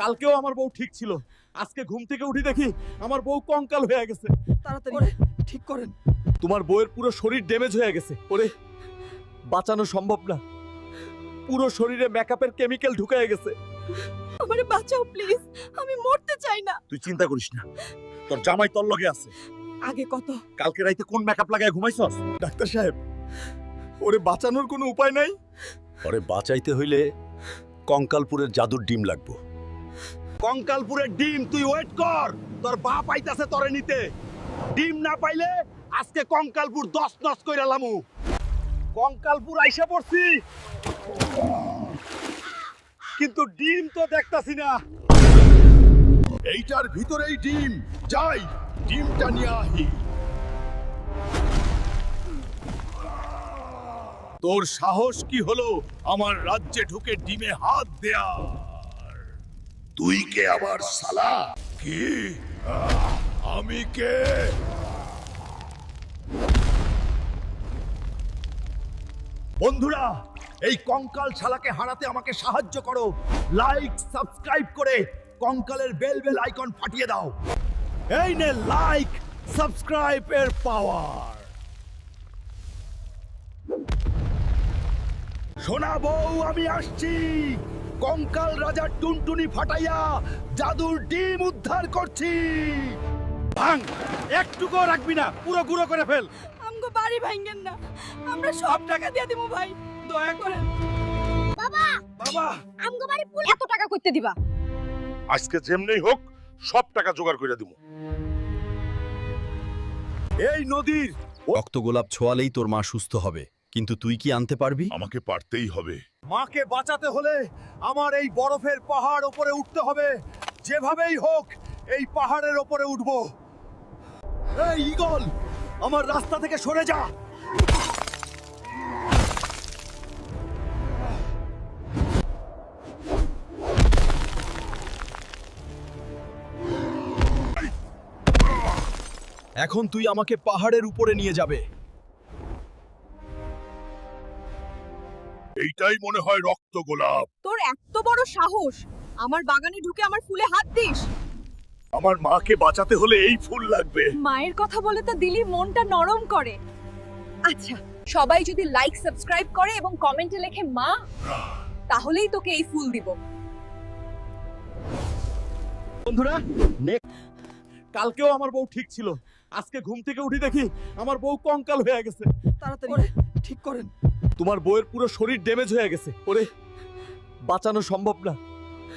কালকেও আমার বউ ঠিক ছিল, আজকে ঘুম থেকে উঠি দেখি আমার বউ কঙ্কাল হয়ে গেছে। তাড়াতাড়ি ঠিক করেন। তোমার বউয়ের পুরো শরীর ড্যামেজ হয়ে গেছে, ওরে বাঁচানো সম্ভব না, পুরো শরীরে মেকআপের কেমিক্যাল ঢুকে গেছে। আমারে বাঁচাও প্লিজ, আমি মরতে চাই না। তুই চিন্তা করিস না, তোর জামাই তোর লগে আছে। আগে কত? কালকে রাইতে কোন মেকআপ লাগায় ঘুমাইছস? ডাক্তার সাহেব, ওরে বাঁচানোর কোনো উপায় নাই? ওরে বাঁচাইতে হইলে কঙ্কালপুরের জাদুর ডিম লাগবো। কঙ্কালপুরের ডিম তুই ওয়েট কর, তোর বাপ আইতাছে তোরে নিতে। ডিম না পাইলে আজকে কঙ্কালপুর দশ নস কইরা লামু। কঙ্কালপুর আইসা পড়ছি, কিন্তু ডিম তো দেখতাছি না। এইটার ভিতরেই ডিম, যাই ডিমটা নিয়ে আহি। তোর সাহস কি হলো আমার রাজ্যে ঢুকে ডিমে হাত দেয়া? তুই কে আবার শালা? কি আমি কে? বন্ধুরা, এই কঙ্কাল শালাকে হারাতে আমাকে সাহায্য করো। লাইক সাবস্ক্রাইব করে কঙ্কালের বেল বেল আইকন ফাটিয়ে দাও। এই নে লাইক সাবস্ক্রাইব এর পাওয়ার। সোনা বউ, আমি আসছি। কঙ্কাল রাজার টুনটুনি ফাটাইয়া জাদুর ডিম উদ্ধার করছি। ভাঙ, একটুকুও রাখবি না, পুরো গুঁড়ো করে ফেল। আমগো বাড়ি ভাঙেন না, আমরা সব টাকা দিয়ে দিমু ভাই, দয়া করেন। বাবা, আমগো বাড়ি পুরো এত টাকা কইতে দিবা? আজকে যেমনেই হোক সব টাকা জোগাড় করে দিব। এই নদীর রক্ত গোলাপ ছোঁয়ালেই তোর মা সুস্থ হবে, কিন্তু তুই কি আনতে পারবি? আমাকে পারতেই হবে। মাকে বাঁচাতে হলে আমার এই বরফের পাহাড় উপরে উঠতে হবে। যেভাবেই হোক এই পাহাড়ের উপরে উঠব। এই ঈগল, আমার রাস্তা থেকে সরে যা। এখন তুই আমাকে পাহাড়ের উপরে নিয়ে যাবে। এইটাই মনে হয় রক্ত গোলাপ। তোর এত বড় সাহস, আমার বাগানে ঢুকে আমার ফুলে হাত দিস? আমার মাকে বাঁচাতে হলে এই ফুল লাগবে। মায়ের কথা বলে তো দিলি মনটা নরম করে। আচ্ছা, সবাই যদি লাইক সাবস্ক্রাইব করে এবং কমেন্টে লেখে মা, তাহলেই তোকে এই ফুল দিব। বন্ধুরা, কালকেও আমার বউ ঠিক ছিল, আজকে ঘুম থেকে উঠি দেখি আমার বউ কঙ্কাল হয়ে গেছে। তাড়াতাড়ি ঠিক করেন। তোমার বউয়ের পুরো শরীর ড্যামেজ হয়ে গেছে, ওরে বাঁচানো সম্ভব না,